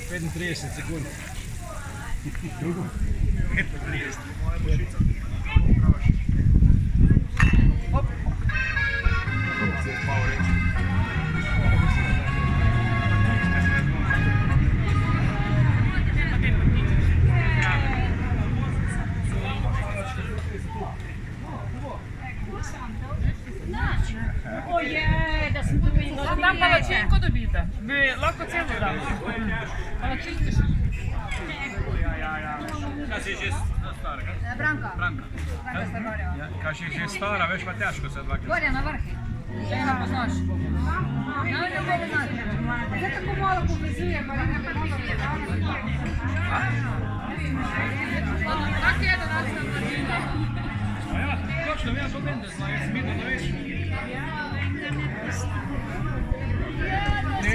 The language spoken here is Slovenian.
35 sekund. 35, moja božica. Hop. Malo reči. Ojej, da sem to videla. Tam palačinko dobite. Bi lahko celo dali. Palačinko še. Kaj si že stara? Branka. Branka. Branka sta gorja. Kaj si že stara, veš pa težko se dvakrat. Gorja na vrhi. Že eno poznaš. Ja, ne poznaš. Zdaj tako malo povezuje, pa ne povezuje. Kak je današnja vrtina? Ja, točno, ja, to vem, da zna, jaz vidim, da veš. Ne,